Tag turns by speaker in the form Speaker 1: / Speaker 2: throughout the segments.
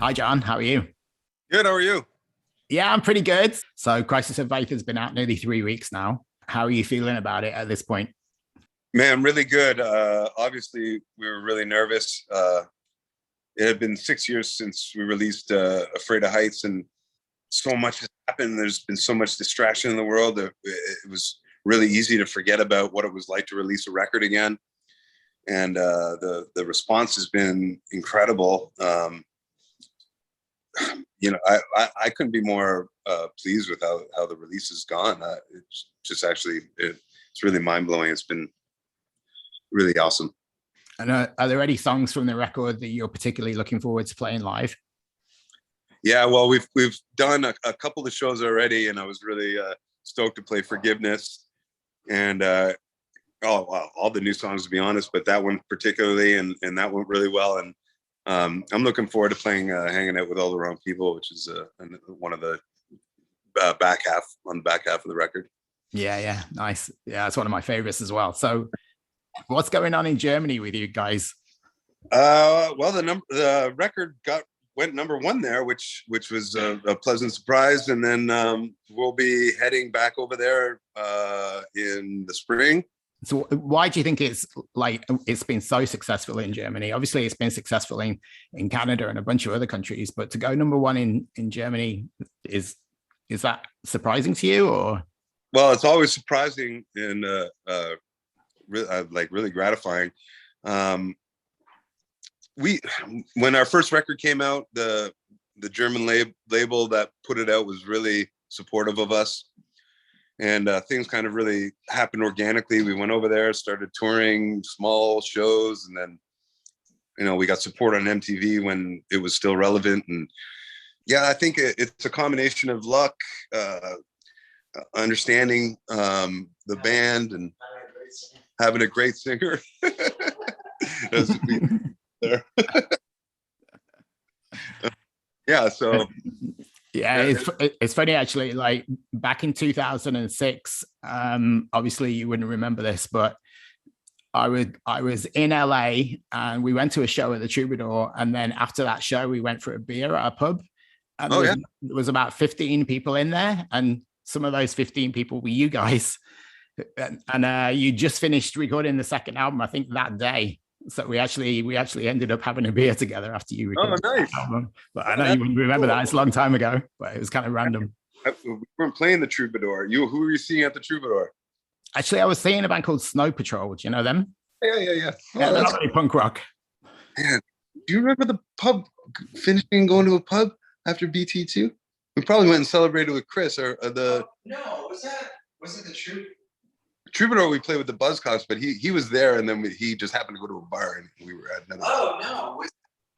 Speaker 1: Hi, John. How are you?
Speaker 2: Good. How are you?
Speaker 1: Yeah, I'm pretty good. So, Crisis of Faith has been out nearly 3 weeks now. How are you feeling about it at this point?
Speaker 2: Man, really good. Obviously, we were really nervous. It had been 6 years since we released Afraid of Heights, and so much has happened. There's been so much distraction in the world that it was really easy to forget about what it was like to release a record again. And the response has been incredible. I couldn't be more pleased with how the release has gone. It's just it's really mind blowing. It's been really awesome.
Speaker 1: And are there any songs from the record that you're particularly looking forward to playing live?
Speaker 2: Yeah, well, we've done a couple of shows already, and I was really stoked to play Forgiveness, and all the new songs, to be honest, but that one particularly, and that went really well. And I'm looking forward to playing Hanging Out with All the Wrong People, which is one of the back half of the record.
Speaker 1: Yeah, nice. Yeah, it's one of my favorites as well. So what's going on in Germany with you guys?
Speaker 2: Well, the record went number one there, which was a pleasant surprise. And then we'll be heading back over there in the spring.
Speaker 1: So why do you think it's been so successful in Germany? Obviously, it's been successful in Canada and a bunch of other countries, but to go number one in Germany, is that surprising to you, or?
Speaker 2: Well, it's always surprising and really gratifying. When our first record came out, the German label that put it out was really supportive of us, and things kind of really happened organically. We went over there, started touring small shows, and then we got support on MTV when it was still relevant. And yeah, I think it's a combination of luck, understanding the band, and having a great singer. There. Yeah, so
Speaker 1: yeah, it's funny actually. Like back in 2006, obviously you wouldn't remember this, but I was in LA and we went to a show at the Troubadour, and then after that show we went for a beer at a pub, and there was about 15 people in there, and some of those 15 people were you guys, and you just finished recording the second album, I think, that day. So we actually ended up having a beer together after you recorded
Speaker 2: nice.
Speaker 1: the album. But I know you wouldn't remember that. It's a long time ago, but it was kind of random.
Speaker 2: We weren't playing the Troubadour. Who were you seeing at the Troubadour?
Speaker 1: Actually, I was seeing a band called Snow Patrol. Do you know them?
Speaker 2: Yeah.
Speaker 1: Yeah, they're not really punk rock.
Speaker 2: Man, do you remember the pub finishing going to a pub after BT2? We probably went and celebrated with Chris or the.
Speaker 3: No, was it the
Speaker 2: Troubadour? We played with the Buzzcocks, but he was there, and then he just happened to go to a bar, and we were at another.
Speaker 3: Oh no,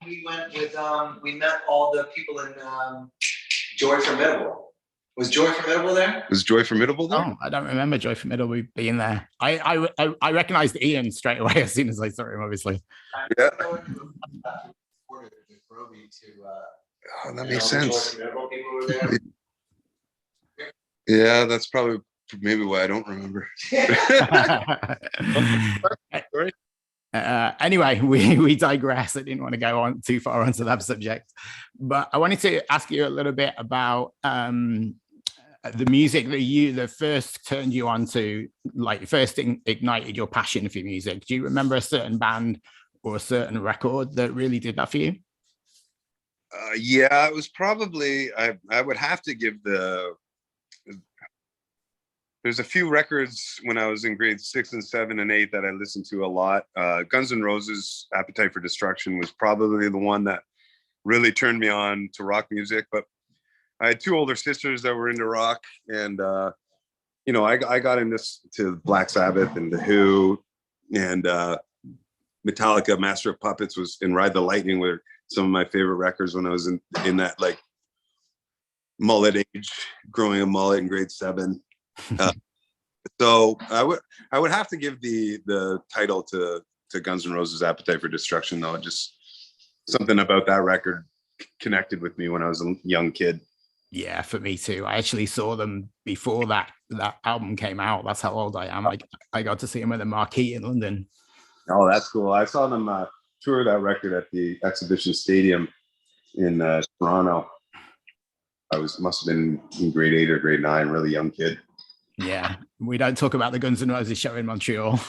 Speaker 3: we went with we met all the people in Joy Formidable. Was Joy Formidable there?
Speaker 2: Was Joy Formidable there?
Speaker 1: Oh, I don't remember Joy Formidable being there. I recognized Ian straight away as soon as I saw him, obviously.
Speaker 2: Yeah. Oh, that makes sense. Yeah, that's probably maybe why I don't remember.
Speaker 1: Anyway, we digress. I didn't want to go on too far onto that subject, but I wanted to ask you a little bit about the music that first turned you on to, like first ignited your passion for music. Do you remember a certain band or a certain record that really did that for you?
Speaker 2: Yeah, it was probably, I would have to give there's a few records when I was in grades 6 and 7 and 8 that I listened to a lot. Guns N' Roses' Appetite for Destruction was probably the one that really turned me on to rock music. But I had two older sisters that were into rock, and I got into Black Sabbath and The Who, and Metallica, Master of Puppets and Ride the Lightning were some of my favorite records when I was in that like mullet age, growing a mullet in grade 7. So I would have to give the title to Guns N' Roses' Appetite for Destruction, though. Just something about that record connected with me when I was a young kid.
Speaker 1: Yeah, for me too. I actually saw them before that album came out. That's how old I am. I got to see them at the Marquee in London.
Speaker 2: Oh, that's cool. I saw them tour that record at the Exhibition Stadium in Toronto. Must have been in grade 8 or grade 9, really young kid.
Speaker 1: Yeah, we don't talk about the Guns N' Roses show in Montreal.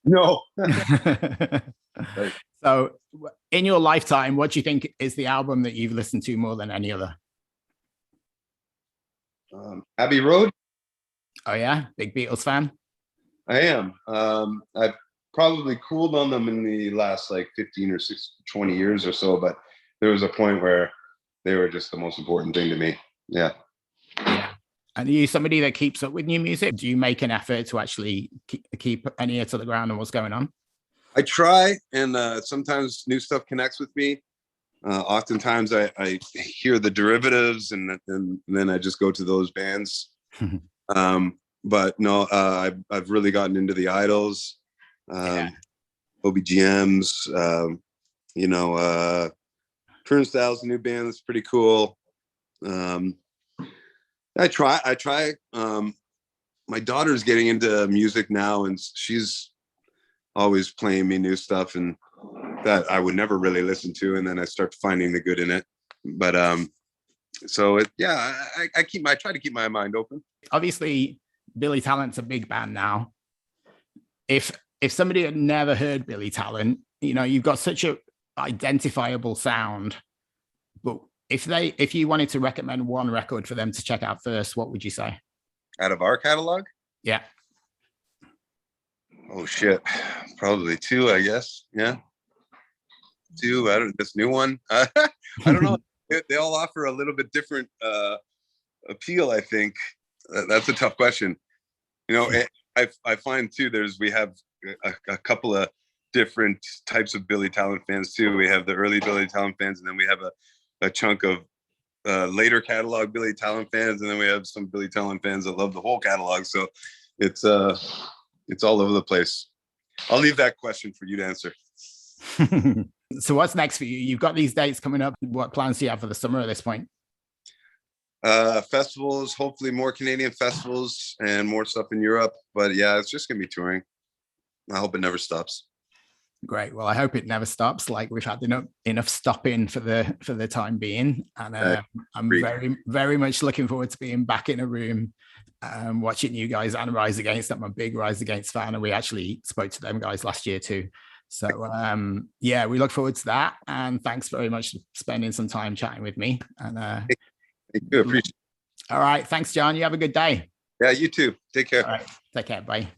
Speaker 2: No.
Speaker 1: Right. So in your lifetime, what do you think is the album that you've listened to more than any other?
Speaker 2: Abbey Road.
Speaker 1: Oh yeah, big Beatles fan.
Speaker 2: I am. I've probably cooled on them in the last like 15 or 20 years or so, but there was a point where they were just the most important thing to me. Yeah.
Speaker 1: And are you somebody that keeps up with new music? Do you make an effort to actually keep an ear to the ground on what's going on?
Speaker 2: I try, and sometimes new stuff connects with me. Oftentimes I hear the derivatives, and then I just go to those bands. But no, I've really gotten into the Idols, OBGMs, Turnstile's a new band that's pretty cool. I try. My daughter's getting into music now, and she's always playing me new stuff and that I would never really listen to, and then I start finding the good in it. But I try to keep my mind open.
Speaker 1: Obviously, Billy Talent's a big band now. If somebody had never heard Billy Talent, you've got such a identifiable sound, but if you wanted to recommend one record for them to check out first, what would you say?
Speaker 2: Out of our catalog?
Speaker 1: Yeah.
Speaker 2: Oh shit. Probably 2, I guess. Yeah. 2. This new one. I don't know. They all offer a little bit different appeal, I think. That's a tough question. I find too, we have a couple of different types of Billy Talent fans too. We have the early Billy Talent fans, and then we have a chunk of later catalog Billy Talent fans, and then we have some Billy Talent fans that love the whole catalog. So it's all over the place. I'll leave that question for you to answer.
Speaker 1: So what's next for you? You've got these dates coming up. What plans do you have for the summer at this point?
Speaker 2: Festivals, hopefully more Canadian festivals and more stuff in Europe. But yeah, it's just gonna be touring. I hope it never stops.
Speaker 1: Great. Well, I hope it never stops. Like, we've had enough stopping for the time being, and I'm very, very much looking forward to being back in a room, watching you guys and Rise Against. I'm a big Rise Against fan, and we actually spoke to them guys last year too. So we look forward to that. And thanks very much for spending some time chatting with me. And
Speaker 2: thank you. Appreciate it.
Speaker 1: All right. Thanks, John. You have a good day.
Speaker 2: Yeah, you too. Take care.
Speaker 1: All right. Take care. Bye.